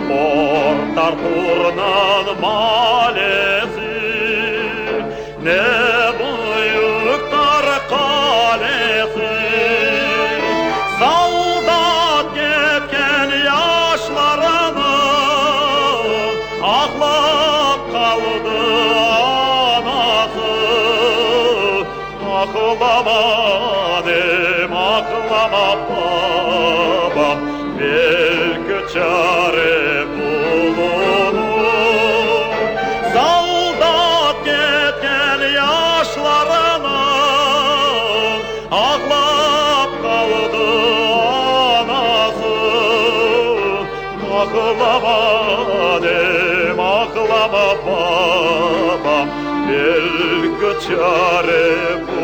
Port Arthur'dan malesi, ne büyükler kalesi. Saldat ketken yaşlarını aklap kaldı anası. Aklamadım, aklama babam, belki çare bulunur. Saldat ketken yaşlarını aklap kaldı anası. Aklamadım, aklama babam, belki çare bulunur.